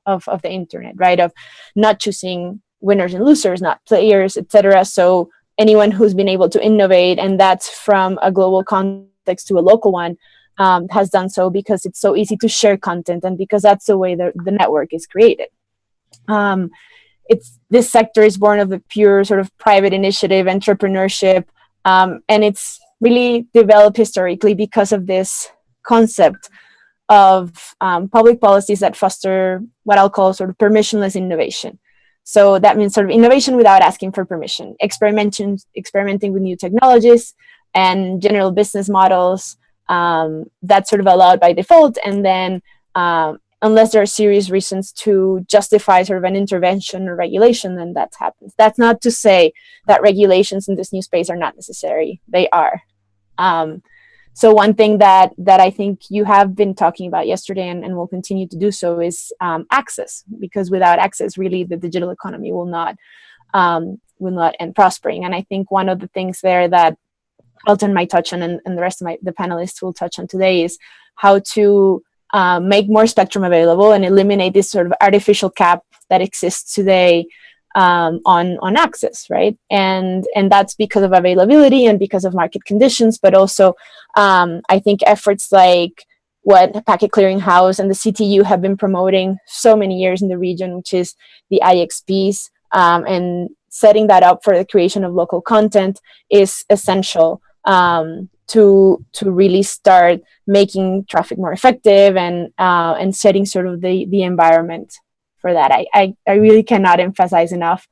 of the internet, right? Of not choosing winners and losers, not players, etc. So anyone who's been able to innovate, and that's from a global context to a local one, has done so because it's so easy to share content, and because that's the way the network is created. This sector is born of the pure sort of private initiative, entrepreneurship, and it's really developed historically because of this concept of public policies that foster what I'll call sort of permissionless innovation. So that means sort of innovation without asking for permission, experimenting with new technologies and general business models, that's sort of allowed by default. And then unless there are serious reasons to justify sort of an intervention or regulation, then that happens. That's not to say that regulations in this new space are not necessary. They are. So one thing that I think you have been talking about yesterday and will continue to do so is access, because without access, really the digital economy will not end prospering. And I think one of the things there that Elton might touch on, and the rest of the panelists will touch on today, is how to make more spectrum available and eliminate this sort of artificial cap that exists today on access, right? And that's because of availability and because of market conditions, but also I think efforts like what Packet Clearing House and the CTU have been promoting so many years in the region, which is the IXPs, and setting that up for the creation of local content is essential to really start making traffic more effective and setting sort of the environment for that. I really cannot emphasize enough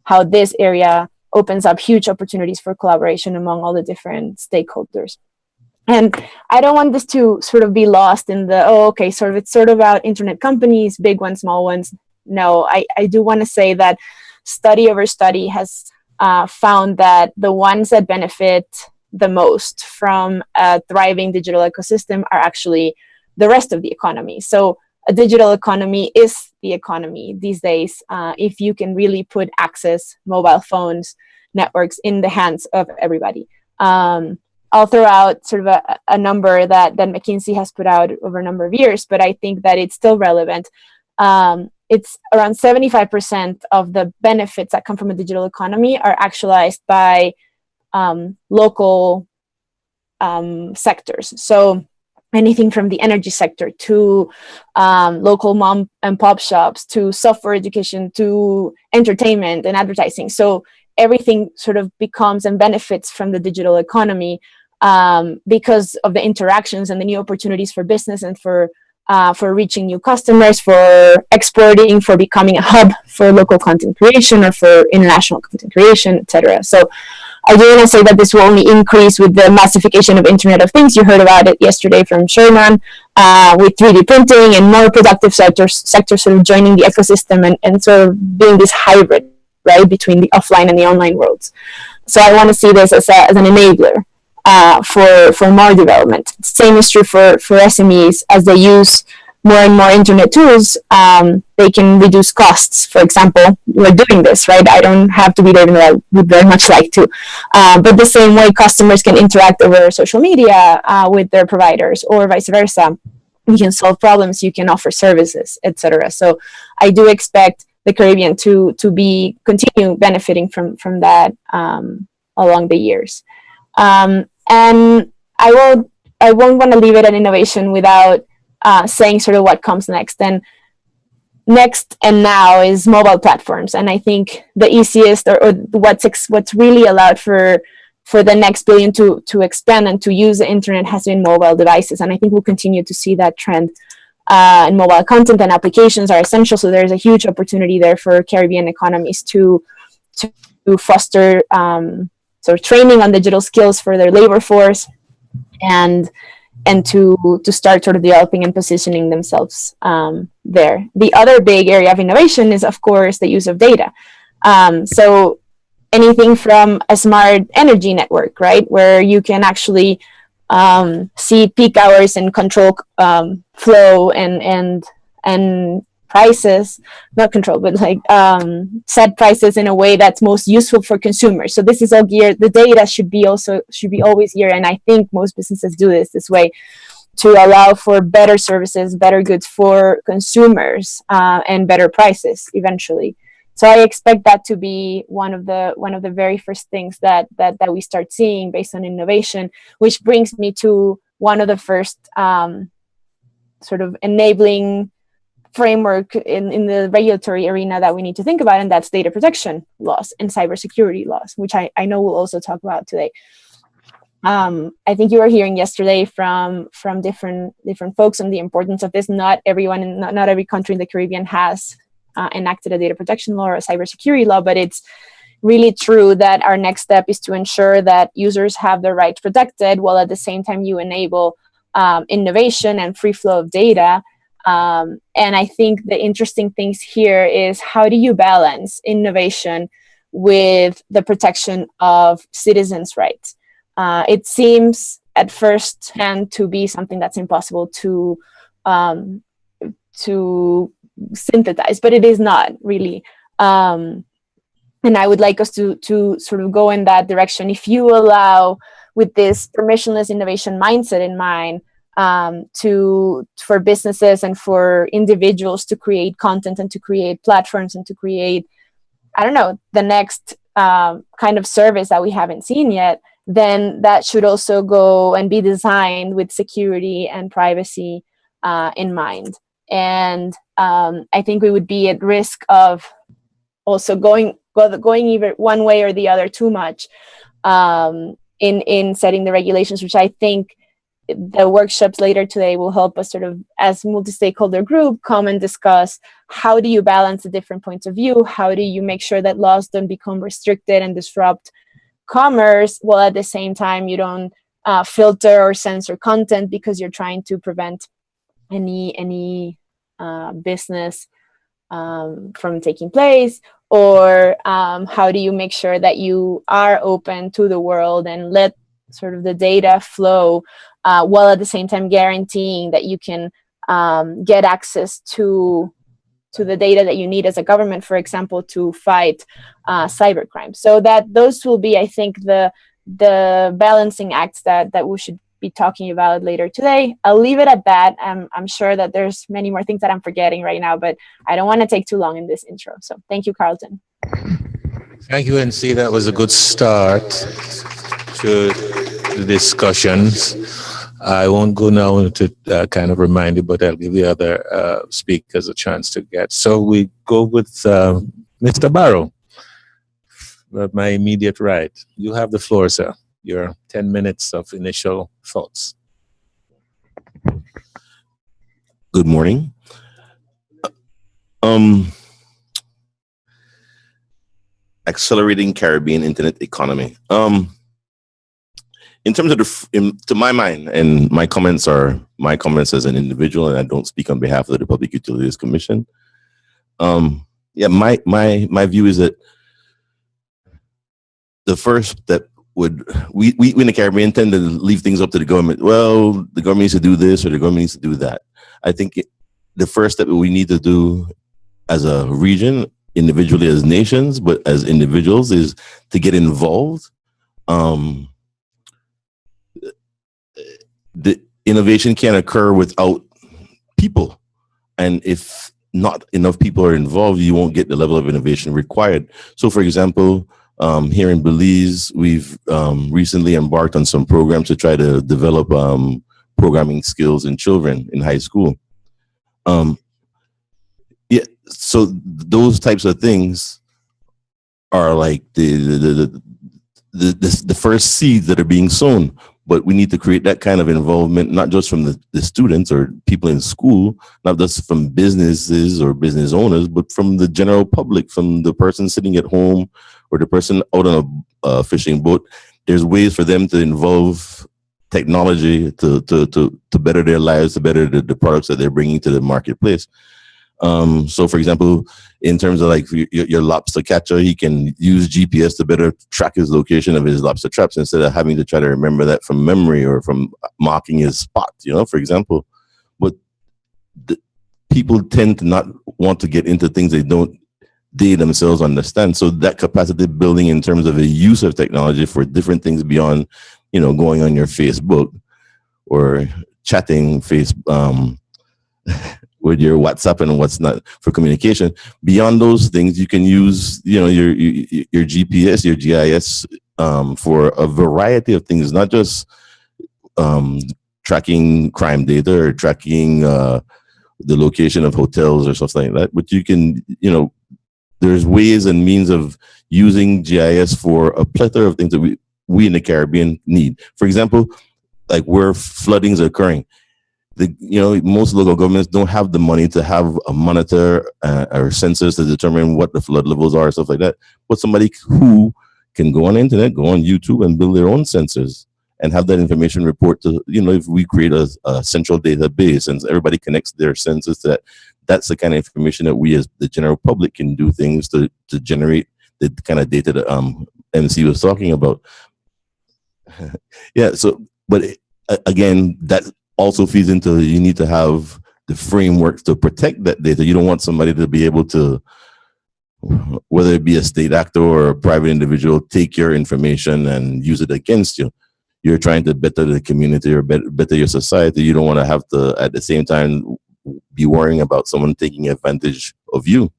how this area opens up huge opportunities for collaboration among all the different stakeholders. And I don't want this to sort of be lost in the, it's sort of about internet companies, big ones, small ones. No, I do want to say that study over study has found that the ones that benefit the most from a thriving digital ecosystem are actually the rest of the economy. So a digital economy is the economy these days, if you can really put access, mobile phones, networks in the hands of everybody. I'll throw out sort of a number that McKinsey has put out over a number of years, but I think that it's still relevant. It's around 75% of the benefits that come from a digital economy are actualized by local sectors. So anything from the energy sector to local mom and pop shops to software education to entertainment and advertising. So everything sort of becomes and benefits from the digital economy because of the interactions and the new opportunities for business and for reaching new customers, for exporting, for becoming a hub for local content creation or for international content creation, etc. So I do want to say that this will only increase with the massification of Internet of Things. You heard about it yesterday from Sherman, with 3D printing and more productive sectors sort of joining the ecosystem and sort of being this hybrid, right, between the offline and the online worlds. So I want to see this as an enabler for more development. Same is true for SMEs. As they use more and more internet tools, they can reduce costs. For example, we're doing this, right? I don't have to be there, even though I would very much like to. But the same way customers can interact over social media with their providers, or vice versa. You can solve problems, you can offer services, etc. So I do expect the Caribbean to continue benefiting from that along the years. And I won't want to leave it at innovation without saying sort of what comes next. And next and now is mobile platforms. And I think the easiest or what's really allowed for the next billion to expand and to use the internet has been mobile devices. And I think we'll continue to see that trend. And mobile content and applications are essential. So there's a huge opportunity there for Caribbean economies to foster sort of training on digital skills for their labor force, and to start sort of developing and positioning themselves there. The other big area of innovation is, of course, the use of data. So anything from a smart energy network, right, where you can actually see peak hours and control flow and prices, not control, but like set prices in a way that's most useful for consumers. So this is all geared, the data should be always geared, and I think most businesses do this way, to allow for better services, better goods for consumers, and better prices eventually. So I expect that to be one of the very first things that we start seeing based on innovation, which brings me to one of the first sort of enabling framework in the regulatory arena that we need to think about, and that's data protection laws and cybersecurity laws, which I know we'll also talk about today. I think you were hearing yesterday from different folks on the importance of this. Not everyone, not every country in the Caribbean has enacted a data protection law or a cybersecurity law, but it's really true that our next step is to ensure that users have their rights protected, while at the same time you enable innovation and free flow of data. And I think the interesting things here is, how do you balance innovation with the protection of citizens' rights? It seems at first hand to be something that's impossible to synthesize, but it is not really. And I would like us to sort of go in that direction. If you allow, with this permissionless innovation mindset in mind, for businesses and for individuals to create content and to create platforms and to create, I don't know, the next kind of service that we haven't seen yet, then that should also go and be designed with security and privacy in mind. And I think we would be at risk of also going either one way or the other too much in setting the regulations, which I think the workshops later today will help us sort of, as multi-stakeholder group, come and discuss how do you balance the different points of view, how do you make sure that laws don't become restricted and disrupt commerce, while at the same time you don't filter or censor content because you're trying to prevent any business from taking place, or how do you make sure that you are open to the world and let sort of the data flow, while at the same time guaranteeing that you can get access to the data that you need as a government, for example, to fight cybercrime. So that those will be, I think, the balancing acts that we should be talking about later today. I'll leave it at that. I'm sure that there's many more things that I'm forgetting right now, but I don't want to take too long in this intro. So thank you, Carlton. Thank you, NC. That was a good start to the discussions. I won't go now to kind of remind you, but I'll give the other speakers a chance to get. So we go with Mr. Barrow, my immediate right. You have the floor, sir. Your 10 minutes of initial thoughts. Good morning. Accelerating Caribbean internet economy. In terms of to my mind, and my comments are my comments as an individual, and I don't speak on behalf of the Public Utilities Commission. My view is that the first step would we in the Caribbean tend to leave things up to the government. Well, the government needs to do this or the government needs to do that. I think the first step that we need to do as a region, individually as nations, but as individuals, is to get involved. The innovation can't occur without people, and if not enough people are involved, you won't get the level of innovation required. So, for example, here in Belize, we've recently embarked on some programs to try to develop programming skills in children in high school. So those types of things are like the first seeds that are being sown. But we need to create that kind of involvement, not just from the students or people in school, not just from businesses or business owners, but from the general public, from the person sitting at home or the person out on a fishing boat. There's ways for them to involve technology to better their lives, to better the products that they're bringing to the marketplace. So, for example, in terms of like your lobster catcher, he can use GPS to better track his location of his lobster traps instead of having to try to remember that from memory or from marking his spot, for example. But people tend to not want to get into things they themselves understand. So that capacity building in terms of the use of technology for different things beyond, going on your Facebook or chatting with your WhatsApp and what's not for communication. Beyond those things, you can use, your GPS, your GIS, for a variety of things, not just tracking crime data or tracking the location of hotels or something like that. But you can, there's ways and means of using GIS for a plethora of things that we in the Caribbean need. For example, like where floodings are occurring. Most local governments don't have the money to have a monitor or sensors to determine what the flood levels are, stuff like that. But somebody who can go on the internet, go on YouTube and build their own sensors and have that information report to, if we create a central database and everybody connects their sensors to that, that's the kind of information that we as the general public can do things to generate the kind of data that MC was talking about. Yeah. So, but again, that also feeds into, you need to have the framework to protect that data. You don't want somebody to be able to, whether it be a state actor or a private individual, take your information and use it against you. You're trying to better the community or better your society. You don't want to have to, at the same time, be worrying about someone taking advantage of you.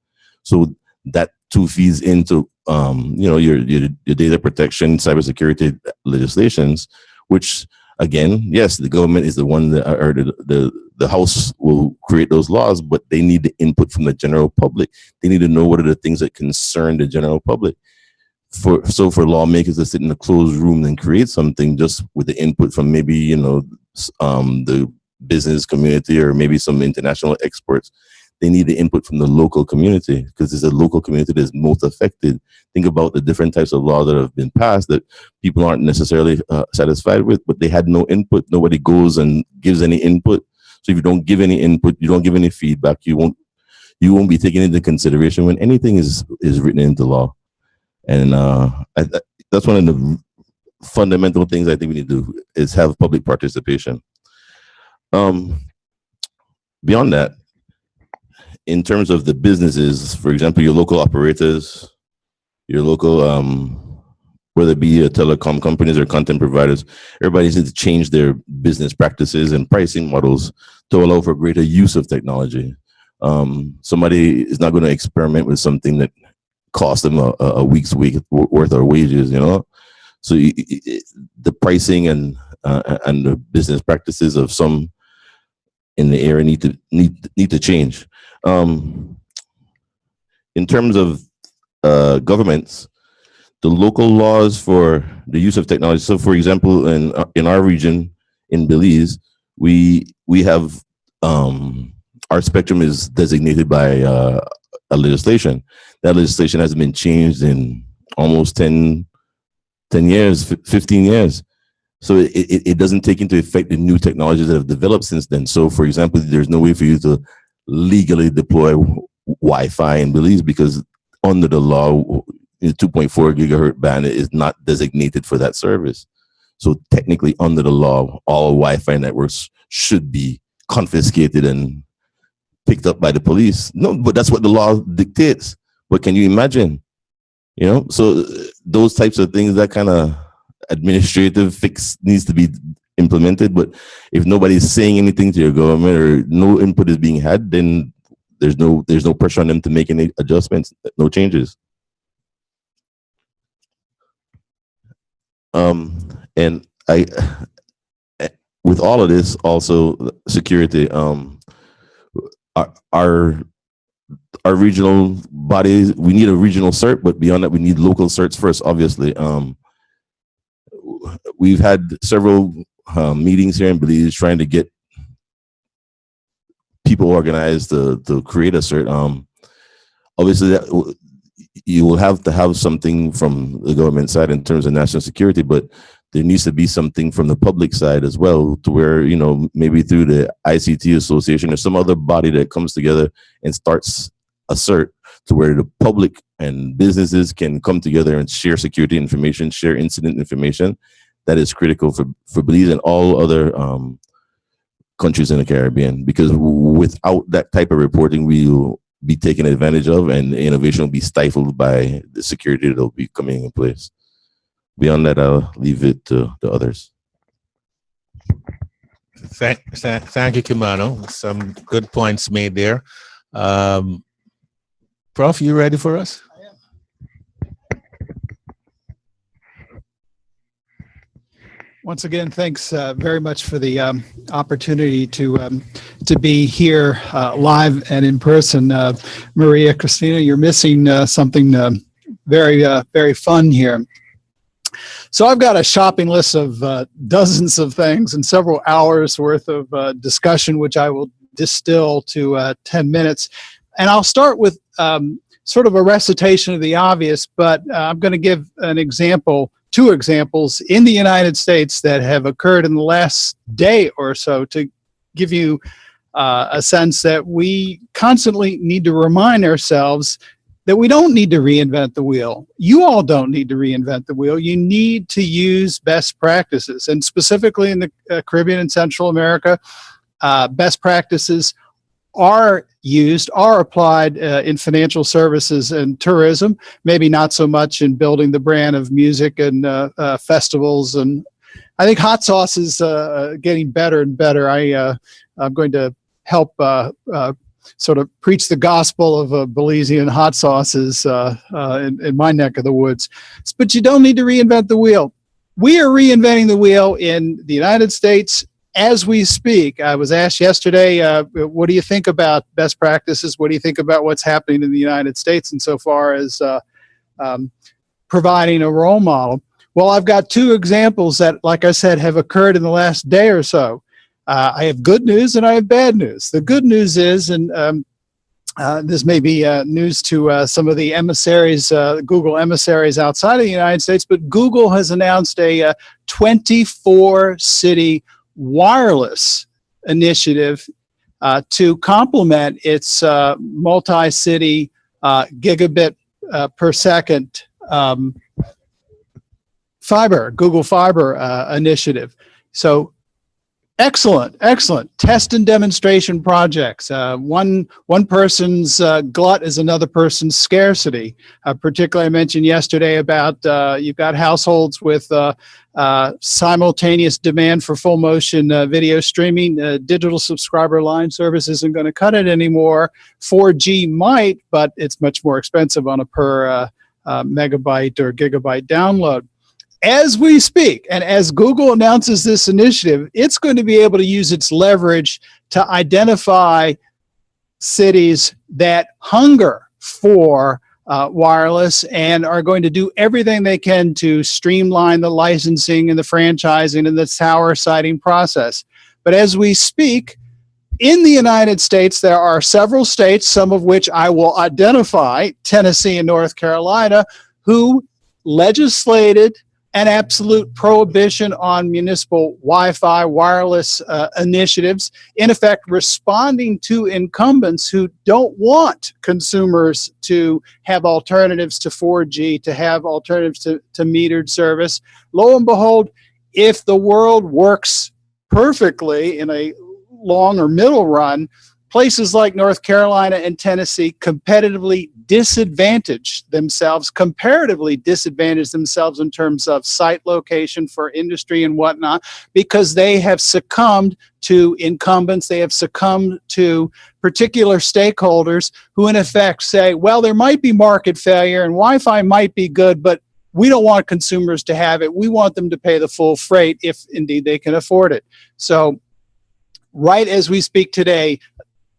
So that too feeds into, your data protection, cybersecurity legislations, which, again, yes, the government is the one that, or the House will create those laws, but they need the input from the general public. They need to know what are the things that concern the general public. For lawmakers to sit in a closed room and create something just with the input from maybe, the business community or maybe some international experts, they need the input from the local community, because it's the local community that's most affected. Think about the different types of laws that have been passed that people aren't necessarily satisfied with, but they had no input. Nobody goes and gives any input. So if you don't give any input, you don't give any feedback, you won't be taken into consideration when anything is written into law. And that's one of the fundamental things I think we need to do, is have public participation. Beyond that, in terms of the businesses, for example, your local operators, your local, whether it be telecom companies or content providers, everybody needs to change their business practices and pricing models to allow for greater use of technology. Somebody is not going to experiment with something that cost them a week's worth of wages, So the pricing and the business practices of some in the area need to change. In terms of governments, the local laws for the use of technology. So, for example, in our region, in Belize, we have our spectrum is designated by a legislation. That legislation hasn't been changed in almost 10 years, 15 years. So it doesn't take into effect the new technologies that have developed since then. So, for example, there's no way for you to legally deploy Wi-Fi in Belize because under the law, 2.4 gigahertz band is not designated for that service. So technically, under the law, all Wi-Fi networks should be confiscated and picked up by the police. No, but that's what the law dictates. But can you imagine? So those types of things, that kind of administrative fix needs to be implemented. But if nobody's saying anything to your government or no input is being had, then there's no pressure on them to make any adjustments, no changes. And with all of this, also security, our regional bodies, we need a regional cert, but beyond that, we need local certs first, obviously. We've had several meetings here in Belize trying to get people organized to create a cert. Obviously, that you will have to have something from the government side in terms of national security, but there needs to be something from the public side as well, to where, maybe through the ICT Association or some other body that comes together and starts a cert, to where the public and businesses can come together and share security information, share incident information. That is critical for Belize and all other countries in the Caribbean, because without that type of reporting, we will be taken advantage of and innovation will be stifled by the security that will be coming in place. Beyond that, I'll leave it to the others. Thank you, Kimano. Some good points made there. Prof, you ready for us? Once again, thanks very much for the opportunity to be here live and in person. Maria-Cristina, you're missing something very fun here. So I've got a shopping list of dozens of things and several hours worth of discussion, which I will distill to 10 minutes. And I'll start with sort of a recitation of the obvious, but I'm going to give an example, two examples in the United States that have occurred in the last day or so to give you a sense that we constantly need to remind ourselves that we don't need to reinvent the wheel. You all don't need to reinvent the wheel. You need to use best practices. And specifically in the Caribbean and Central America, best practices are applied in financial services and tourism, maybe not so much in building the brand of music and festivals. And I think hot sauce is getting better and better. I'm going to help sort of preach the gospel of Belizean hot sauces in my neck of the woods. But you don't need to reinvent the wheel. We are reinventing the wheel in the United States as we speak. I was asked yesterday, what do you think about best practices? What do you think about what's happening in the United States insofar as providing a role model? Well, I've got two examples that, like I said, have occurred in the last day or so. I have good news and I have bad news. The good news is, and this may be news to some of the emissaries, Google emissaries outside of the United States, but Google has announced a 24-city wireless initiative to complement its multi-city gigabit per second Google Fiber initiative. So excellent test and demonstration projects. One person's glut is another person's scarcity. Particularly, I mentioned yesterday about you've got households with simultaneous demand for full motion video streaming. Digital subscriber line service isn't going to cut it anymore. 4G might, but it's much more expensive on a per megabyte or gigabyte download. As we speak, and as Google announces this initiative, it's going to be able to use its leverage to identify cities that hunger for wireless and are going to do everything they can to streamline the licensing and the franchising and the tower siting process. But as we speak, in the United States, there are several states, some of which I will identify, Tennessee and North Carolina, who legislated an absolute prohibition on municipal Wi-Fi wireless initiatives, in effect responding to incumbents who don't want consumers to have alternatives to 4G, to have alternatives to metered service. Lo and behold, if the world works perfectly in a long or middle run, places like North Carolina and Tennessee comparatively disadvantage themselves in terms of site location for industry and whatnot, because they have succumbed to incumbents. They have succumbed to particular stakeholders who in effect say, well, there might be market failure and Wi-Fi might be good, but we don't want consumers to have it. We want them to pay the full freight if indeed they can afford it. So right as we speak today,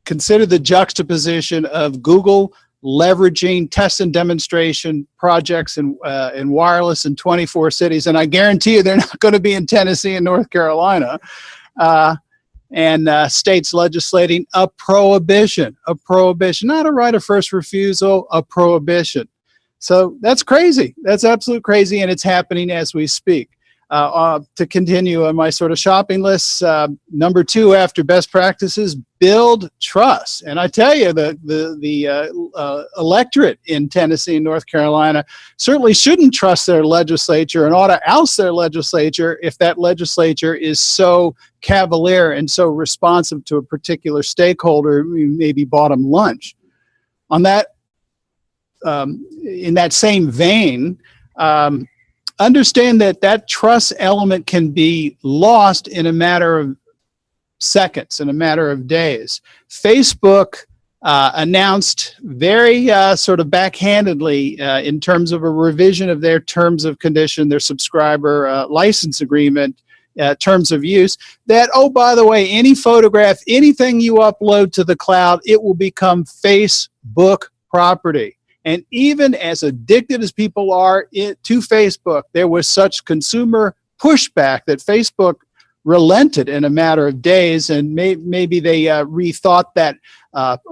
consider the juxtaposition of Google leveraging test and demonstration projects in wireless in 24 cities. And I guarantee you they're not going to be in Tennessee and North Carolina. And states legislating a prohibition, not a right of first refusal, a prohibition. So that's crazy. That's absolute crazy. And it's happening as we speak. To continue on my sort of shopping list, number 2 after best practices, build trust. And I tell you, the electorate in Tennessee and North Carolina certainly shouldn't trust their legislature and ought to oust their legislature if that legislature is so cavalier and so responsive to a particular stakeholder who maybe bought them lunch. On that, in that same vein, understand that trust element can be lost in a matter of seconds, in a matter of days. Facebook announced very sort of backhandedly in terms of a revision of their terms of condition, their subscriber license agreement, terms of use, that, oh, by the way, any photograph, anything you upload to the cloud, it will become Facebook property. And even as addicted as people are to Facebook, there was such consumer pushback that Facebook relented in a matter of days, and maybe they rethought that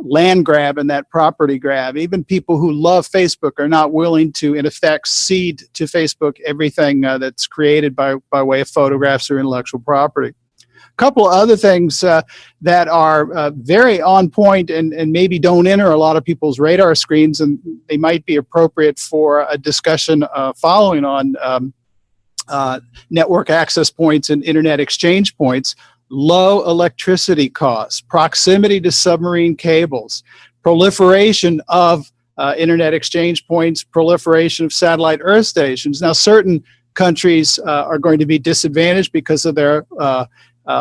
land grab and that property grab. Even people who love Facebook are not willing to, in effect, cede to Facebook everything that's created by way of photographs or intellectual property. A couple of other things that are very on point and maybe don't enter a lot of people's radar screens, and they might be appropriate for a discussion following on network access points and internet exchange points: low electricity costs, proximity to submarine cables, proliferation of internet exchange points, proliferation of satellite earth stations. Now, certain countries are going to be disadvantaged because of their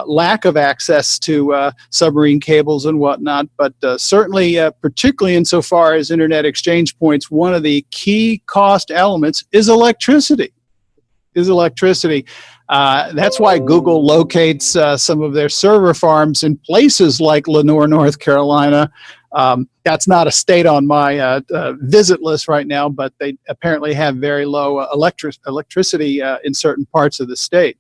lack of access to submarine cables and whatnot, but certainly, particularly insofar as internet exchange points, one of the key cost elements is electricity. That's why Google locates some of their server farms in places like Lenoir, North Carolina. That's not a state on my visit list right now, but they apparently have very low electricity in certain parts of the state.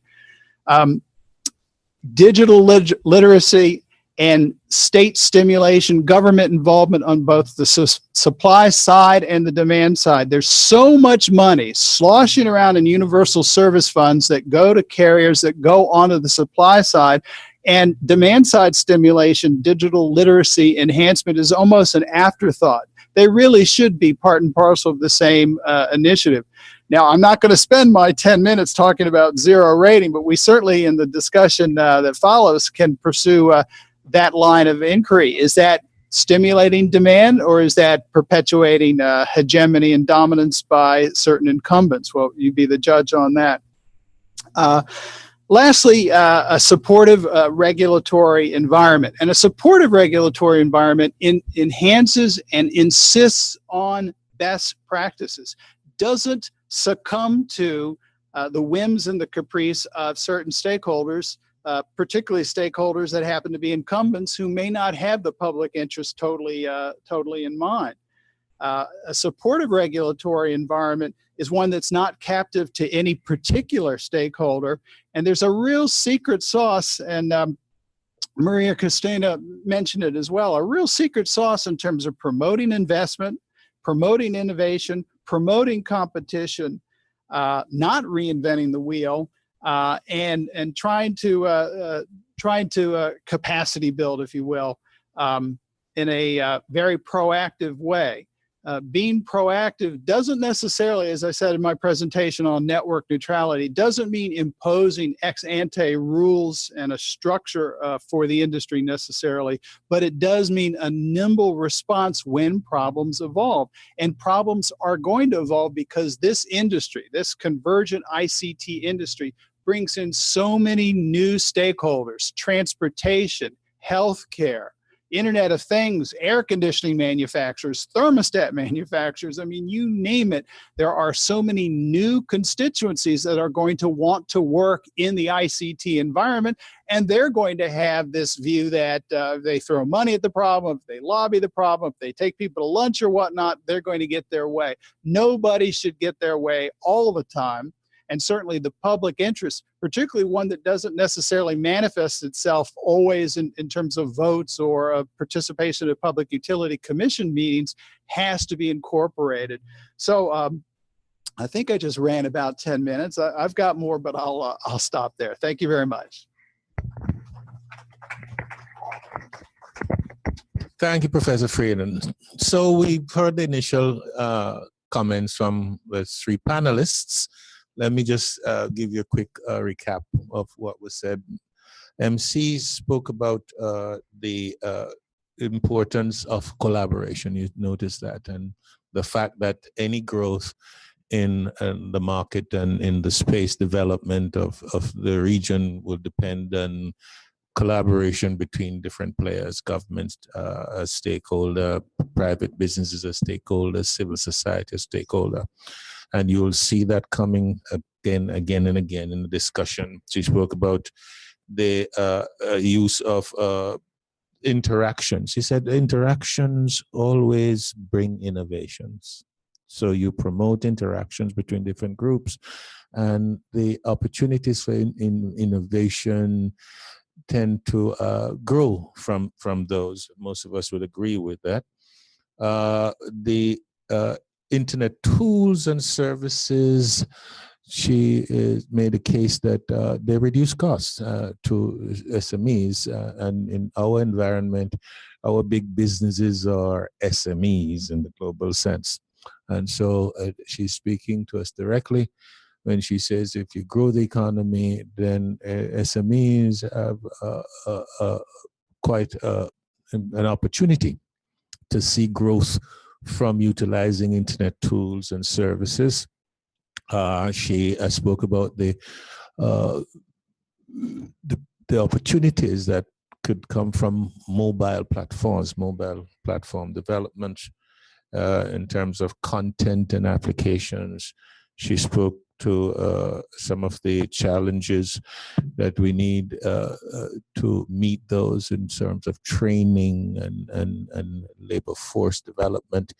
Digital literacy and state stimulation, government involvement on both the supply side and the demand side. There's so much money sloshing around in universal service funds that go to carriers, that go onto the supply side, and demand side stimulation, digital literacy enhancement is almost an afterthought. They really should be part and parcel of the same initiative. Now, I'm not going to spend my 10 minutes talking about zero rating, but we certainly, in the discussion that follows, can pursue that line of inquiry. Is that stimulating demand, or is that perpetuating hegemony and dominance by certain incumbents? Well, you be the judge on that. Lastly, a supportive regulatory environment. And a supportive regulatory environment enhances and insists on best practices, doesn't succumb to the whims and the caprice of certain stakeholders, particularly stakeholders that happen to be incumbents who may not have the public interest totally in mind. A supportive regulatory environment is one that's not captive to any particular stakeholder, and there's a real secret sauce, and Maria-Cristina mentioned it as well, a real secret sauce in terms of promoting investment, promoting innovation, promoting competition, not reinventing the wheel, and trying to capacity build, if you will, in a very proactive way. Being proactive doesn't necessarily, as I said in my presentation on network neutrality, doesn't mean imposing ex ante rules and a structure for the industry necessarily, but it does mean a nimble response when problems evolve. And problems are going to evolve because this industry, this convergent ICT industry, brings in so many new stakeholders: transportation, healthcare, Internet of Things, air conditioning manufacturers, thermostat manufacturers. I mean, you name it. There are so many new constituencies that are going to want to work in the ICT environment, and they're going to have this view that they throw money at the problem, if they lobby the problem, if they take people to lunch or whatnot, they're going to get their way. Nobody should get their way all the time. And certainly the public interest, particularly one that doesn't necessarily manifest itself always in terms of votes or participation in Public Utility Commission meetings, has to be incorporated. So I think I just ran about 10 minutes. I've got more, but I'll stop there. Thank you very much. Thank you, Professor Frieden. So we've heard the initial comments from the three panelists. Let me just give you a quick recap of what was said. MC spoke about the importance of collaboration. You noticed that, and the fact that any growth in the market and in the space development of the region will depend on collaboration between different players, governments as stakeholder, private businesses as stakeholders, civil society as stakeholder. And you will see that coming again and again in the discussion. She spoke about the use of interactions. She said interactions always bring innovations. So you promote interactions between different groups, and the opportunities for innovation tend to grow from those. Most of us would agree with that. The internet tools and services, she made a case that they reduce costs to SMEs, and in our environment, our big businesses are SMEs in the global sense. And so she's speaking to us directly when she says if you grow the economy, then SMEs have quite an opportunity to see growth from utilizing internet tools and services. She spoke about the opportunities that could come from mobile platform development in terms of content and applications. She spoke to some of the challenges that we need to meet those in terms of training and labor force development.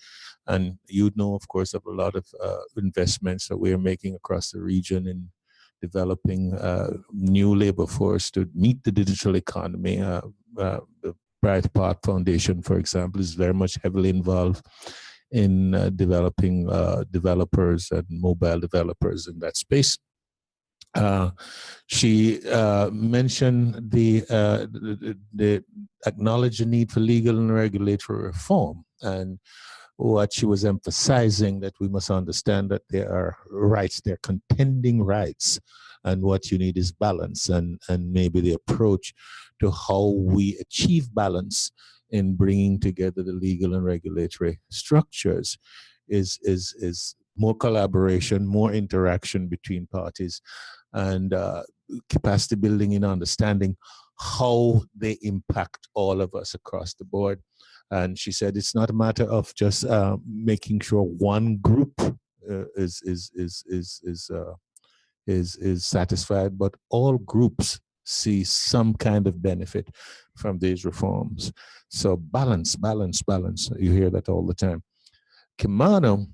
And you know, of course, of a lot of investments that we're making across the region in developing new labor force to meet the digital economy. The Bright Path Foundation, for example, is very much heavily involved in developing developers and mobile developers in that space. She mentioned the acknowledged need for legal and regulatory reform, and what she was emphasizing that we must understand that there are rights, there are contending rights, and what you need is balance, and maybe the approach to how we achieve balance in bringing together the legal and regulatory structures is more collaboration, more interaction between parties, and capacity building in understanding how they impact all of us across the board. And she said it's not a matter of just making sure one group is satisfied, but all groups see some kind of benefit from these reforms. So balance. You hear that all the time. Kimano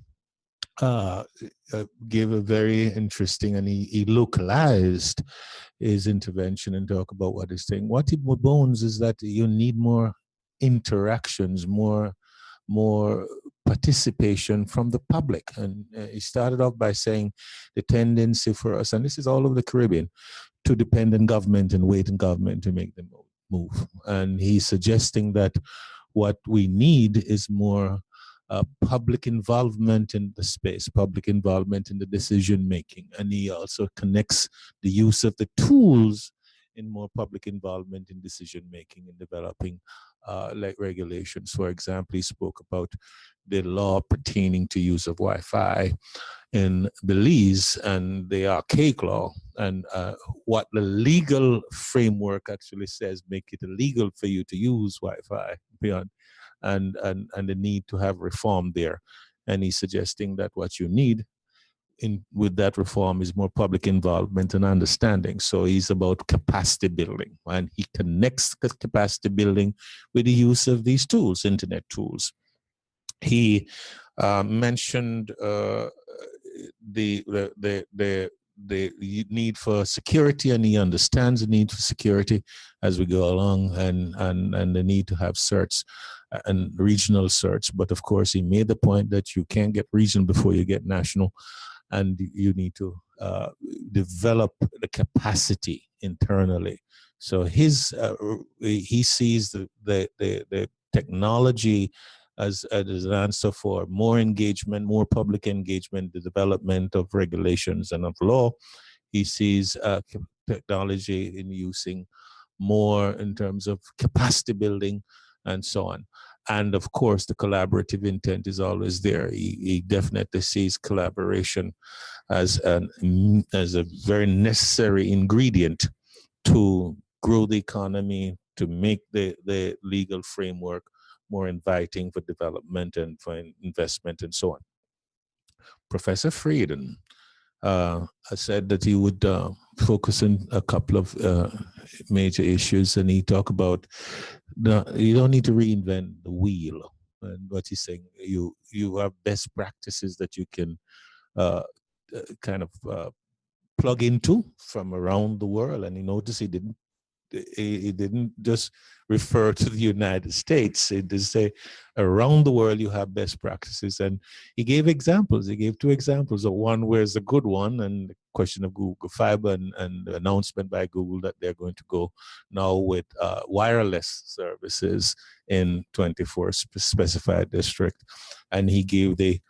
gave a very interesting, and he localized his intervention and talk about what he's saying. What he bones is that you need more interactions, more participation from the public. And he started off by saying the tendency for us, and this is all over the Caribbean, to depend on government and wait on government to make them move. And he's suggesting that what we need is more public involvement in the space, public involvement in the decision making. And he also connects the use of the tools in more public involvement in decision making and developing like regulations. For example, he spoke about the law pertaining to use of Wi-Fi in Belize and the archaic law, and what the legal framework actually says make it illegal for you to use Wi-Fi beyond, and the need to have reform there. And he's suggesting that what you need with that reform is more public involvement and understanding. So he's about capacity building, and he connects capacity building with the use of these tools, internet tools. He mentioned the need for security, and he understands the need for security as we go along, and the need to have certs and regional certs. But of course, he made the point that you can't get regional before you get national, and you need to develop the capacity internally. So he sees the technology as an answer for more engagement, more public engagement, the development of regulations and of law. He sees technology in using more in terms of capacity building and so on. And of course, the collaborative intent is always there. He definitely sees collaboration as a very necessary ingredient to grow the economy, to make the legal framework more inviting for development and for investment and so on. Professor Frieden said that he would focus on a couple of major issues, and he talked about you don't need to reinvent the wheel. And what he's saying, you have best practices that you can kind of plug into from around the world. And he noticed he didn't just refer to the United States. He did say around the world you have best practices. And he gave examples. He gave two examples of one where it's a good one, and the question of Google Fiber and the announcement by Google that they're going to go now with wireless services in 24 specified district. And he gave the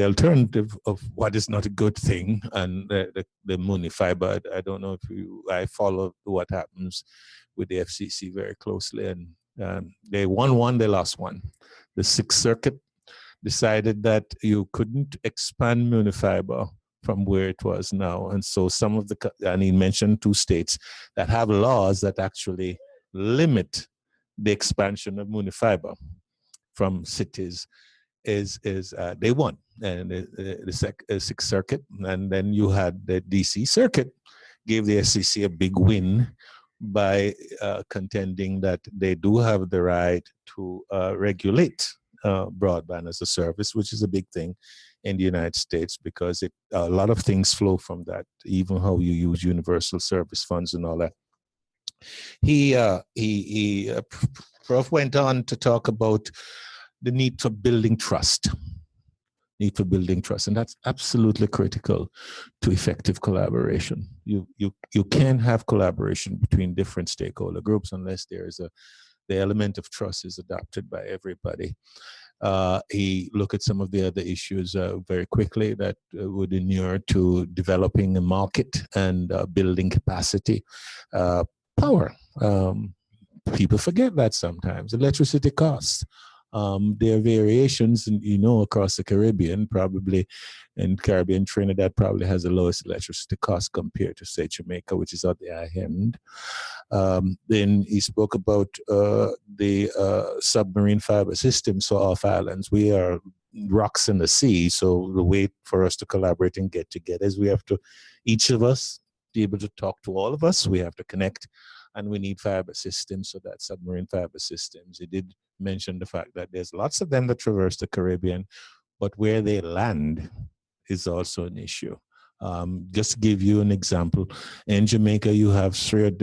alternative of what is not a good thing, and the money fiber. I don't know if I follow what happens with the FCC very closely, and they won one, they lost one. The Sixth Circuit decided that you couldn't expand money fiber from where it was now, and so some of and he mentioned two states that have laws that actually limit the expansion of money fiber from cities. They won, and the Sixth Circuit, and then you had the DC Circuit gave the SEC a big win by contending that they do have the right to regulate broadband as a service, which is a big thing in the United States, because a lot of things flow from that, even how you use universal service funds and all that. Prof went on to talk about the need for building trust. And that's absolutely critical to effective collaboration. You can't have collaboration between different stakeholder groups unless the element of trust is adopted by everybody. He looked at some of the other issues very quickly that would inure to developing a market and building capacity. Power. People forget that sometimes. Electricity costs. There are variations, across the Caribbean, probably, and Caribbean Trinidad probably has the lowest electricity cost compared to, say, Jamaica, which is at the high end. Then he spoke about the submarine fiber system. So off islands, we are rocks in the sea. So the way for us to collaborate and get together is we have to, each of us, be able to talk to all of us. We have to connect, and we need fiber systems. So that submarine fiber systems. He did mention the fact that there's lots of them that traverse the Caribbean, but where they land is also an issue. Just to give you an example, in Jamaica, you have 3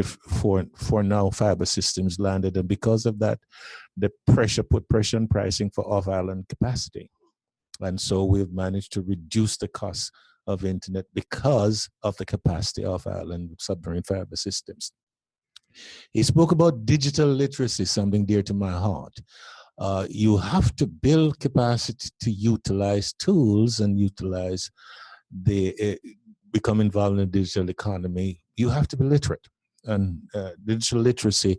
or 4 now fiber systems landed, and because of that, the put pressure on pricing for off-island capacity. And so we've managed to reduce the cost of internet because of the capacity of island submarine fiber systems. He spoke about digital literacy, something dear to my heart. You have to build capacity to utilize tools and utilize become involved in the digital economy. You have to be literate. And digital literacy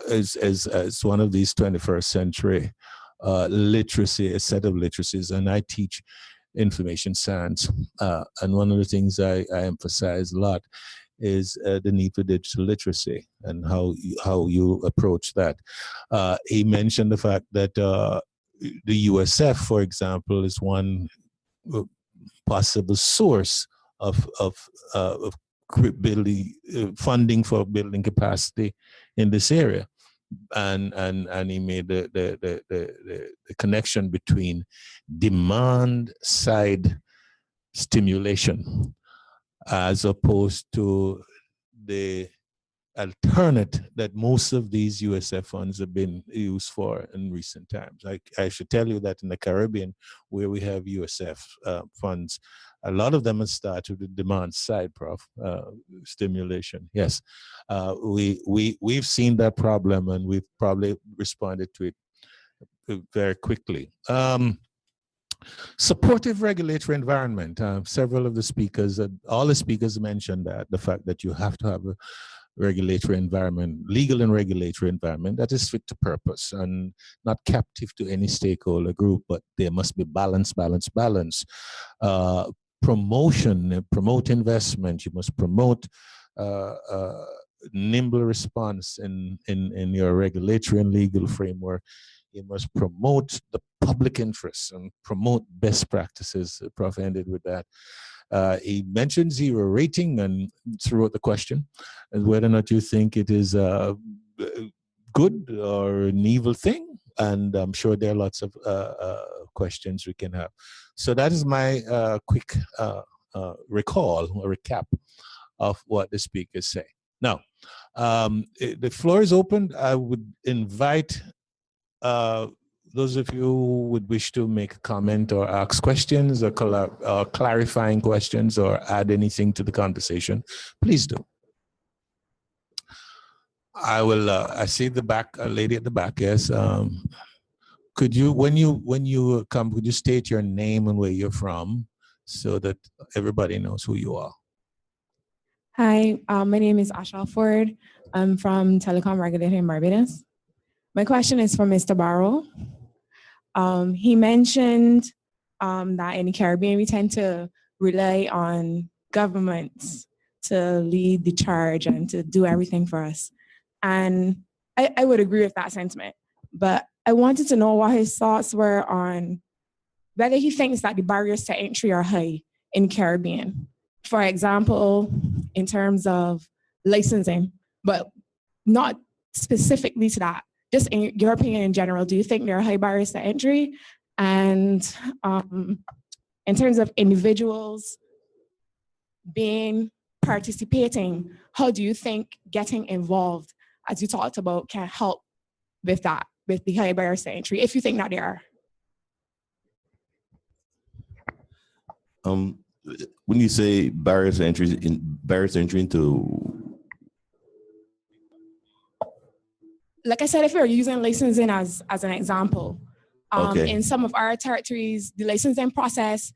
is one of these 21st century literacy, a set of literacies. And I teach information science. And one of the things I emphasize a lot is the need for digital literacy and how you approach that. He mentioned the fact that the USF, for example, is one possible source of building funding for building capacity in this area, and he made the connection between demand side stimulation as opposed to the alternate that most of these USF funds have been used for in recent times. I should tell you that in the Caribbean, where we have USF funds, a lot of them have started with the demand side, Prof, stimulation. Yes, we've seen that problem, and we've probably responded to it very quickly. Supportive regulatory environment. Several of the speakers, all the speakers mentioned that, the fact that you have to have a regulatory environment, legal and regulatory environment that is fit to purpose and not captive to any stakeholder group, but there must be balance. Promote investment. You must promote nimble response in your regulatory and legal framework. You must promote the public interest and promote best practices. The Prof ended with that. He mentioned zero rating and throughout the question, and whether or not you think it is a good or an evil thing. And I'm sure there are lots of questions we can have. So that is my quick recall or recap of what the speakers say. Now, the floor is open. I would invite those of you who would wish to make a comment or ask questions or clarifying questions or add anything to the conversation, please do. I will. I see the back lady at the back. Yes. Could you, when you come, could you state your name and where you're from, so that everybody knows who you are? Hi, my name is Ashal Ford. I'm from Telecom Regulator in Barbados. My question is for Mr. Barrow. He mentioned that in the Caribbean, we tend to rely on governments to lead the charge and to do everything for us. And I would agree with that sentiment. But I wanted to know what his thoughts were on whether he thinks that the barriers to entry are high in the Caribbean. For example, in terms of licensing, but not specifically to that, just in your opinion in general, do you think there are high barriers to entry? And in terms of individuals participating, how do you think getting involved, as you talked about, can help with that, with the high barriers to entry, if you think that there are? When you say barriers to entry into, like I said, if we're using licensing as an example, okay. In some of our territories, the licensing process,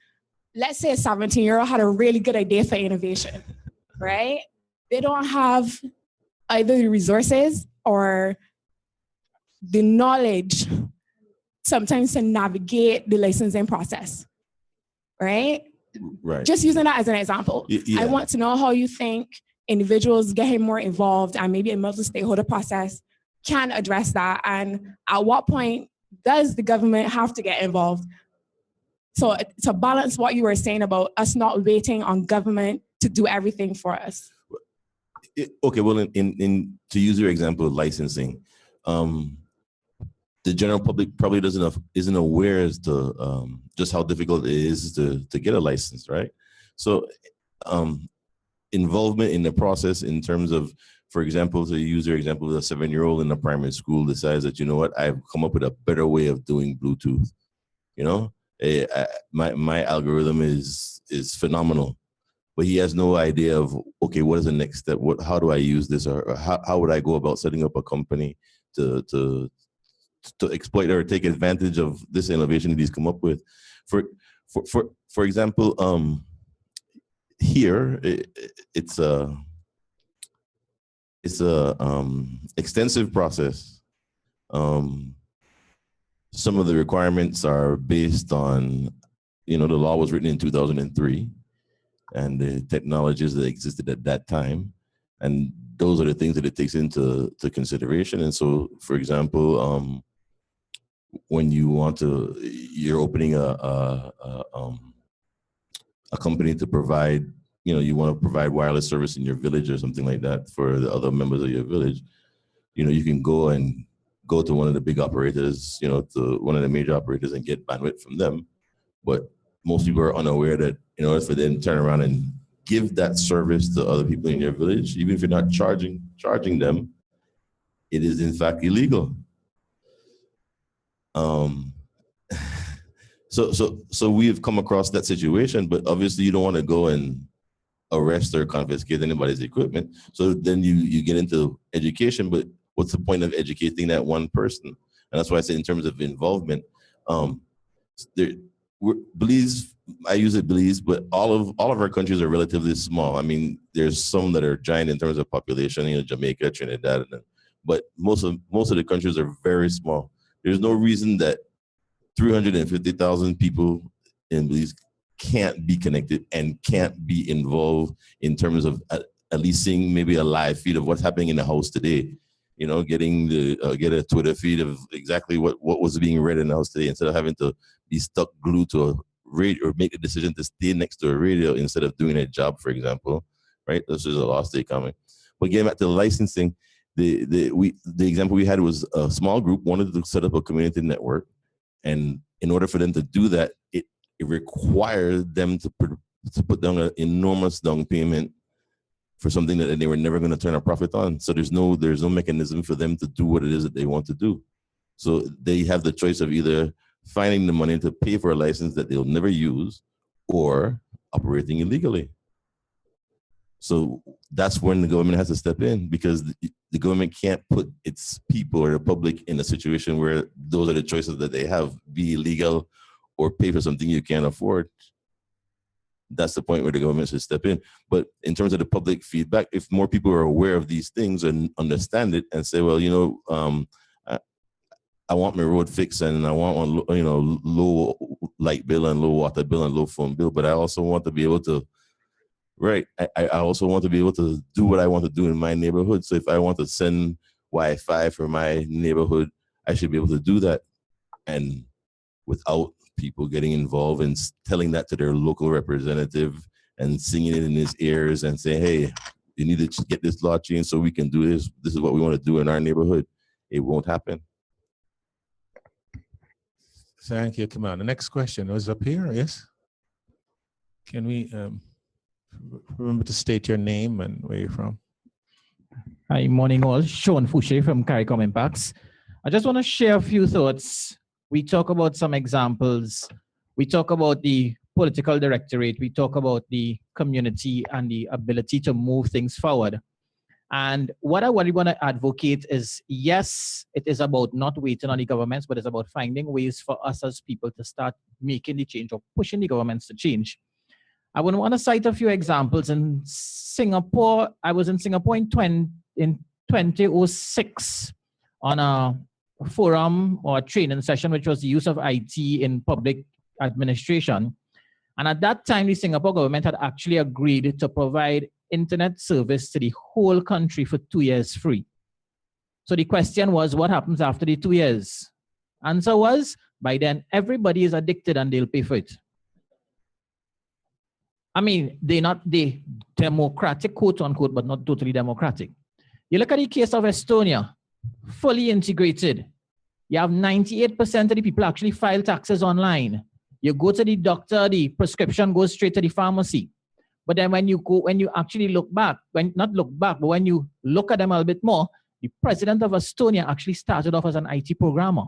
let's say a 17-year-old had a really good idea for innovation, right? They don't have either the resources or the knowledge sometimes to navigate the licensing process, right? Right. Just using that as an example. Yeah. I want to know how you think individuals getting more involved and maybe a multi-stakeholder process can address that, and at what point does the government have to get involved? So to balance what you were saying about us not waiting on government to do everything for us. Okay, well, in to use your example of licensing, the general public probably isn't aware as to just how difficult it is to get a license, right? So involvement in the process in terms of, for example, to use your example of a 7-year-old in a primary school decides that, you know what, I've come up with a better way of doing Bluetooth. You know, my algorithm is phenomenal, but he has no idea of, okay, what is the next step? How do I use this, or how would I go about setting up a company to exploit or take advantage of this innovation that he's come up with? For example, here it's a extensive process. Some of the requirements are based on, the law was written in 2003 and the technologies that existed at that time. And those are the things that it takes into consideration. And so, for example, when you're opening a company to provide, you want to provide wireless service in your village or something like that for the other members of your village, you can go to one of the big operators, to one of the major operators and get bandwidth from them. But most people are unaware that in order for them to turn around and give that service to other people in your village, even if you're not charging them, it is in fact illegal. So we have come across that situation, but obviously you don't want to go and arrest or confiscate anybody's equipment. So then you get into education, but what's the point of educating that one person? And that's why I say in terms of involvement, Belize, I use it Belize, but all of our countries are relatively small. I mean, there's some that are giant in terms of population, Jamaica, Trinidad, but most of the countries are very small. There's no reason that 350,000 people in Belize can't be connected and can't be involved in terms of at least seeing maybe a live feed of what's happening in the house today. You know, getting the get a Twitter feed of exactly what was being read in the house today, instead of having to be stuck glued to a radio or make the decision to stay next to a radio instead of doing a job, for example. Right? This is a lost day coming. But getting back to the licensing, the example we had was a small group wanted to set up a community network, and in order for them to do that, it required them to put down an enormous down payment for something that they were never going to turn a profit on. So there's no mechanism for them to do what it is that they want to do. So they have the choice of either finding the money to pay for a license that they'll never use, or operating illegally. So that's when the government has to step in, because the government can't put its people or the public in a situation where those are the choices that they have: be illegal or pay for something you can't afford. That's the point where the government should step in. But in terms of the public feedback, if more people are aware of these things and understand it and say, well, you know, I want my road fixed, and I want, you know, low light bill and low water bill and low phone bill, but I also want to be able to, right, I also want to be able to do what I want to do in my neighborhood. So if I want to send Wi-Fi for my neighborhood, I should be able to do that, and without people getting involved and telling that to their local representative and singing it in his ears and saying, hey, you need to get this law changed so we can do this. This is what we want to do in our neighborhood. It won't happen. Thank you. Come on. The next question was up here. Yes. Can we remember to state your name and where you're from? Hi, morning all. Sean Fouché from CARICOM Impacts. I just want to share a few thoughts. We talk about some examples. We talk about the political directorate. We talk about the community and the ability to move things forward. And what I really want to advocate is, yes, it is about not waiting on the governments, but it's about finding ways for us as people to start making the change or pushing the governments to change. I would want to cite a few examples. In Singapore, I was in Singapore in 2006 on a forum or a training session, which was the use of IT in public administration. And at that time, the Singapore government had actually agreed to provide internet service to the whole country for 2 years free. So the question was, what happens after the 2 years? Answer was, by then, everybody is addicted and they'll pay for it. I mean, they're not the democratic, quote unquote, but not totally democratic. You look at the case of Estonia, fully integrated. You have 98% of the people actually file taxes online. You go to the doctor, the prescription goes straight to the pharmacy. But then when you actually look back, but when you look at them a little bit more, the president of Estonia actually started off as an IT programmer.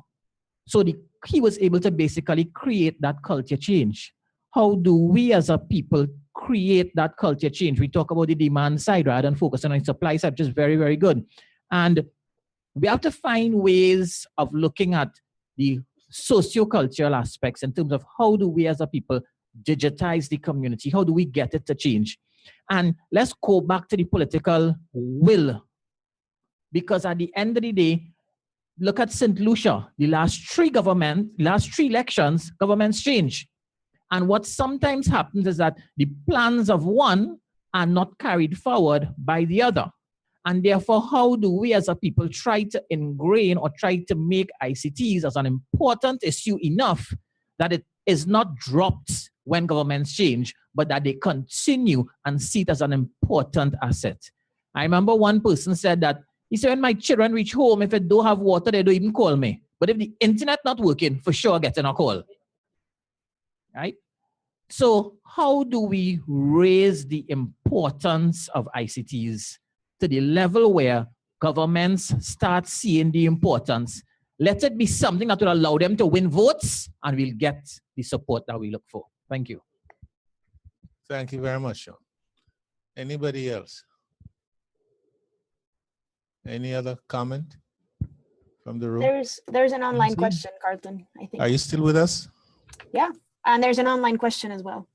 So he was able to basically create that culture change. How do we as a people create that culture change? We talk about the demand side rather than focusing on the supply side, which is very, very good. And we have to find ways of looking at the socio-cultural aspects in terms of how do we as a people digitize the community? How do we get it to change? And let's go back to the political will. Because at the end of the day, look at St. Lucia. The last three elections, governments change. And what sometimes happens is that the plans of one are not carried forward by the other. And therefore, how do we as a people try to ingrain or try to make ICTs as an important issue enough that it is not dropped when governments change, but that they continue and see it as an important asset? I remember one person said that, he said, when my children reach home, if they don't have water, they don't even call me. But if the internet not working, for sure getting a call. Right? So how do we raise the importance of ICTs to the level where governments start seeing the importance? Let it be something that will allow them to win votes, and we'll get the support that we look for. Thank you. Thank you very much, Sean. Anybody else? Any other comment from the room? There's an online question, Carlton, I think. Are you still with us? Yeah, and there's an online question as well.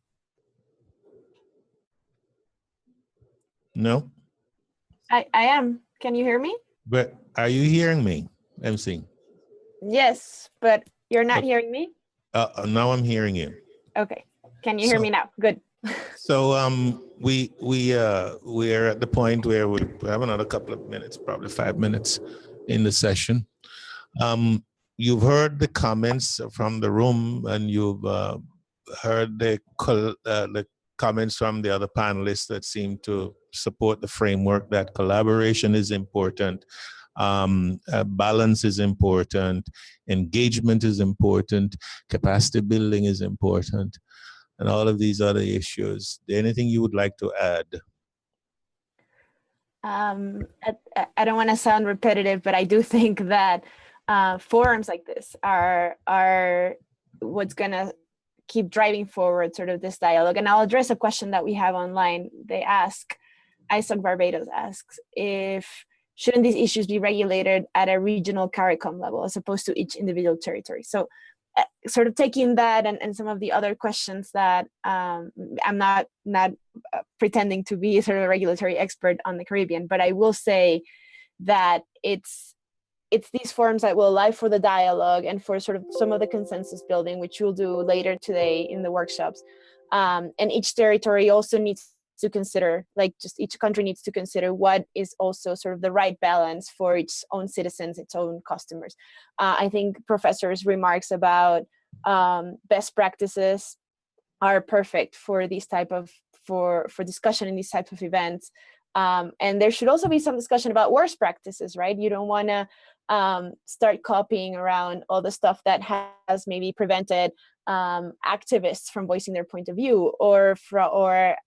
No? I am. Can you hear me? But are you hearing me, MC? Yes, but you're not hearing me? Now I'm hearing you. Okay. Can you hear me now? Good. So we're at the point where we have another couple of minutes, probably 5 minutes in the session. You've heard the comments from the room, and you've heard the comments from the other panelists that seem to support the framework that collaboration is important, balance is important, engagement is important, capacity building is important, and all of these other issues. Anything you would like to add? I don't want to sound repetitive, but I do think that forums like this are what's going to keep driving forward sort of this dialogue. And I'll address a question that we have online. They ask, ISOC Barbados asks, shouldn't these issues be regulated at a regional CARICOM level as opposed to each individual territory? So sort of taking that and some of the other questions that I'm not pretending to be sort of a regulatory expert on the Caribbean, but I will say that it's these forums that will allow for the dialogue and for sort of some of the consensus building, which we'll do later today in the workshops. And each territory also needs to consider, like just each country needs to consider what is also sort of the right balance for its own citizens, its own customers. I think Professor's remarks about best practices are perfect for these type of, for discussion in these types of events. And there should also be some discussion about worst practices, right? You don't want to start copying around all the stuff that has maybe prevented activists from voicing their point of view, or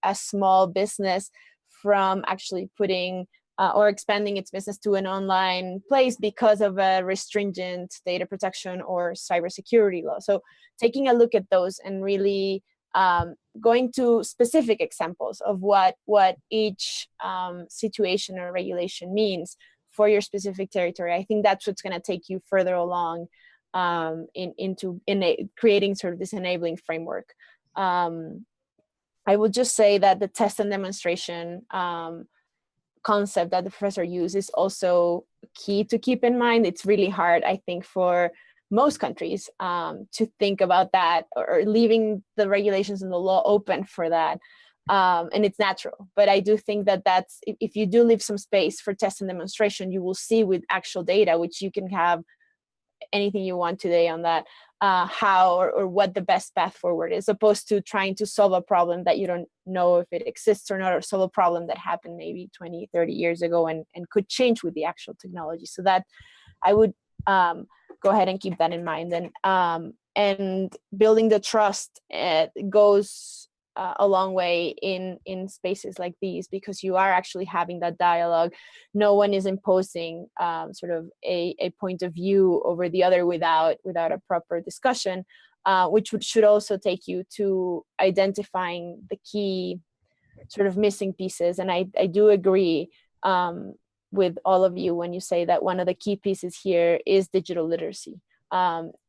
a small business from actually putting or expanding its business to an online place because of a restringent data protection or cybersecurity law. So taking a look at those and really going to specific examples of what each situation or regulation means for your specific territory. I think that's what's going to take you further along into creating sort of this enabling framework. I will just say that the test and demonstration concept that the professor used is also key to keep in mind. It's really hard, I think, for most countries to think about that, or leaving the regulations and the law open for that. And it's natural, but I do think that that's, if you do leave some space for test and demonstration, you will see with actual data, which you can have anything you want today on that, how or what the best path forward is, opposed to trying to solve a problem that you don't know if it exists or not, or solve a problem that happened maybe 20, 30 years ago and could change with the actual technology. So that I would go ahead and keep that in mind. And building the trust goes a long way in spaces like these, because you are actually having that dialogue. No one is imposing sort of a point of view over the other without a proper discussion, which should also take you to identifying the key sort of missing pieces. And I do agree with all of you when you say that one of the key pieces here is digital literacy.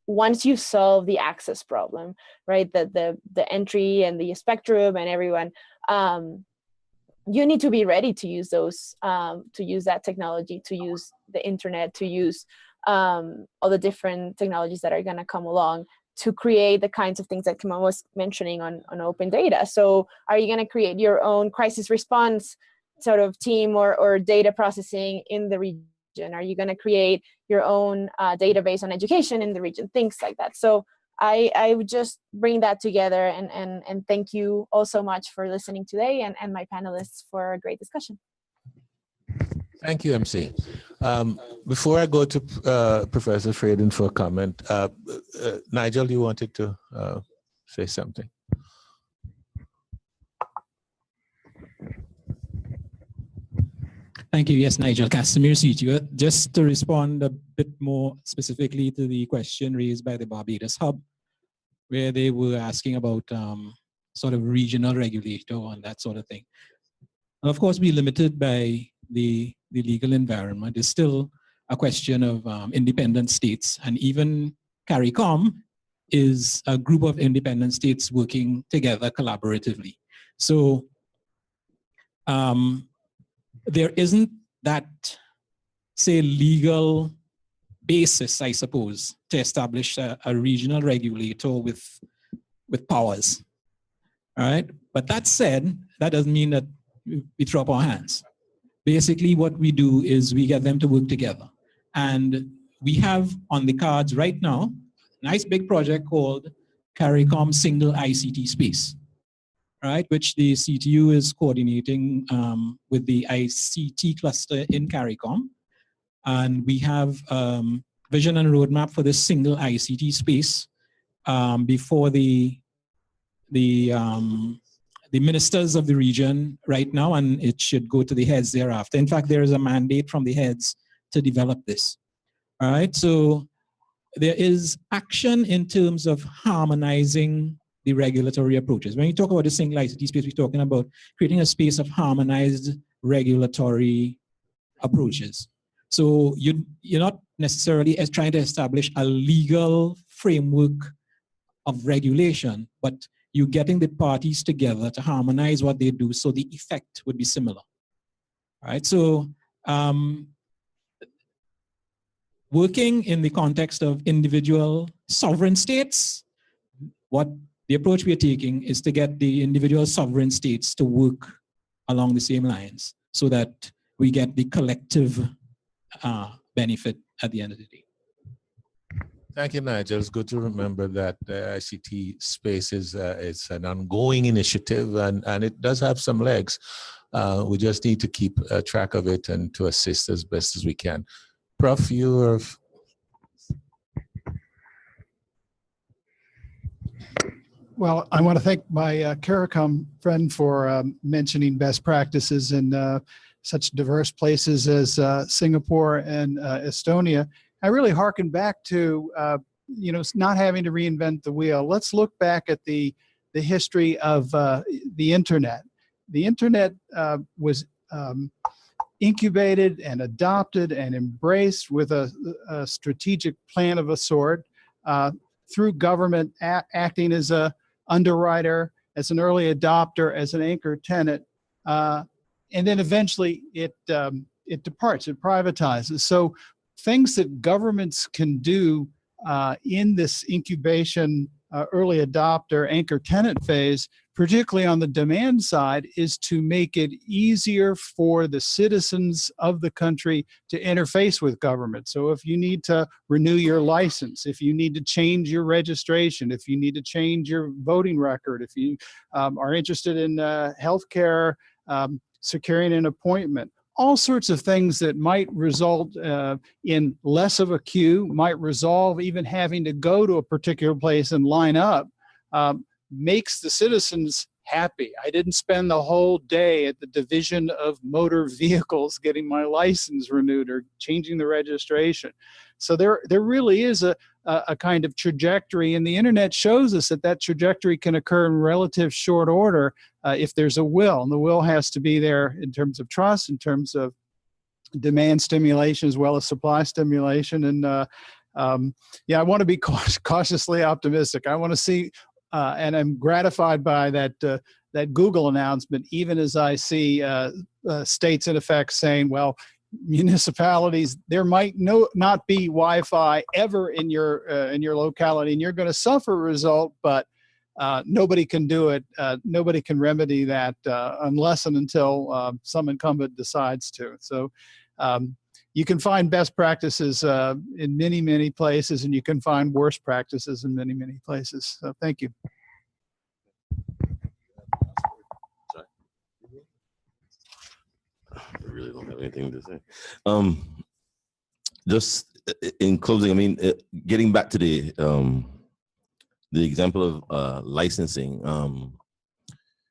Once you solve the access problem, right, the entry and the spectrum and everyone, you need to be ready to use those, to use that technology, to use the internet, to use all the different technologies that are going to come along to create the kinds of things that Kim was mentioning on open data. So are you going to create your own crisis response sort of team or data processing in the region? Are you going to create your own database on education in the region? Things like that. So I would just bring that together and thank you all so much for listening today, and my panelists for a great discussion. Thank you, MC. Before I go to Professor Frieden for a comment, Nigel, you wanted to say something? Thank you. Yes, Nigel Castamere, CTO. Just to respond a bit more specifically to the question raised by the Barbados Hub, where they were asking about sort of regional regulator and that sort of thing. And of course, we're limited by the legal environment. It's still a question of independent states, and even CARICOM is a group of independent states working together collaboratively. So there isn't that, say, legal basis, I suppose, to establish a regional regulator with powers, All right. But that said, that doesn't mean that we throw up our hands. Basically, what we do is we get them to work together. And we have on the cards right now, a nice big project called CARICOM Single ICT Space, right? Which the CTU is coordinating with the ICT cluster in CARICOM. And we have vision and roadmap for this single ICT space before the ministers of the region right now, and it should go to the heads thereafter. In fact, there is a mandate from the heads to develop this. All right, so there is action in terms of harmonizing the regulatory approaches. When you talk about the single ICT space, we're talking about creating a space of harmonized regulatory approaches. So you're not necessarily trying to establish a legal framework of regulation, but you're getting the parties together to harmonize what they do so the effect would be similar. All right, so working in the context of individual sovereign states, what the approach we are taking is to get the individual sovereign states to work along the same lines so that we get the collective benefit at the end of the day. Thank you, Nigel. It's good to remember that the ICT space is it's an ongoing initiative, and it does have some legs. We just need to keep track of it and to assist as best as we can. Prof, you are... Well, I want to thank my CARICOM friend for mentioning best practices in such diverse places as Singapore and Estonia. I really hearken back to, not having to reinvent the wheel. Let's look back at the history of the internet. The internet was incubated and adopted and embraced with a strategic plan of a sort through government acting as a underwriter, as an early adopter, as an anchor tenant, and then eventually it departs, it privatizes. So things that governments can do in this incubation, early adopter, anchor tenant phase, particularly on the demand side, is to make it easier for the citizens of the country to interface with government. So if you need to renew your license, if you need to change your registration, if you need to change your voting record, if you are interested in healthcare, securing an appointment, all sorts of things that might result in less of a queue, might resolve even having to go to a particular place and line up, makes the citizens happy. I didn't spend the whole day at the Division of Motor Vehicles getting my license renewed or changing the registration. So there really is a kind of trajectory, and the internet shows us that trajectory can occur in relative short order if there's a will. And the will has to be there in terms of trust, in terms of demand stimulation as well as supply stimulation. And I want to be cautiously optimistic. I want to see, and I'm gratified by that Google announcement, even as I see states in effect saying, well, municipalities, there might not be Wi-Fi ever in your locality, and you're going to suffer a result, but nobody can do it. Nobody can remedy that unless and until some incumbent decides to. So you can find best practices in many, many places, and you can find worst practices in many, many places. So thank you. I really don't have anything to say. Just in closing, I mean, getting back to the example of licensing,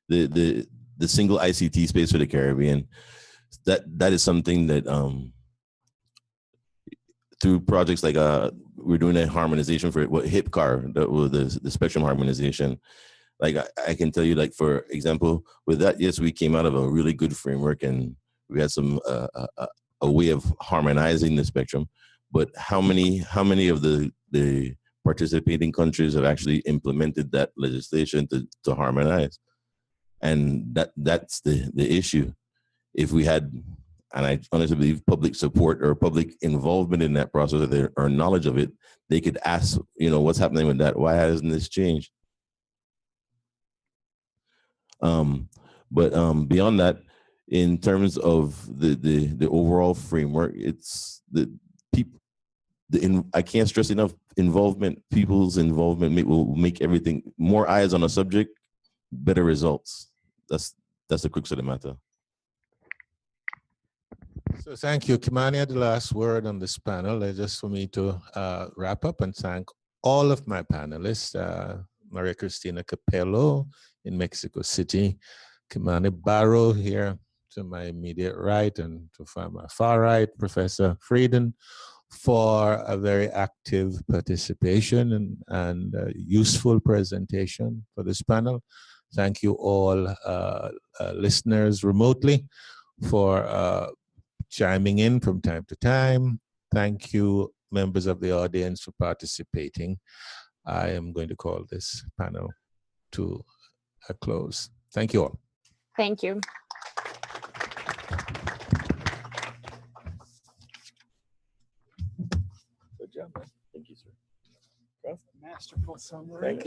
the single ICT space for the Caribbean, that is something that through projects like we're doing a harmonization for HIPCAR, the spectrum harmonization. Like I can tell you, like for example, with that, yes, we came out of a really good framework and we had some a way of harmonizing the spectrum, but how many of the participating countries have actually implemented that legislation to harmonize? And that's the issue. If we had, and I honestly believe, public support or public involvement in that process or knowledge of it, they could ask, what's happening with that? Why hasn't this changed? But beyond that, in terms of the overall framework, it's the people. I can't stress enough involvement. People's involvement will make everything more eyes on a subject, better results. That's the crux of the matter. So thank you. Kimani had the last word on this panel. Just for me to wrap up and thank all of my panelists, Maria-Cristina Capello in Mexico City, Kimani Barrow here to my immediate right, and to my far right, Professor Frieden, for a very active participation and useful presentation for this panel. Thank you all listeners remotely for chiming in from time to time. Thank you, members of the audience, for participating. I am going to call this panel to a close. Thank you all. Thank you. Good job, man. Thank you, sir. Masterful summary. Thank you.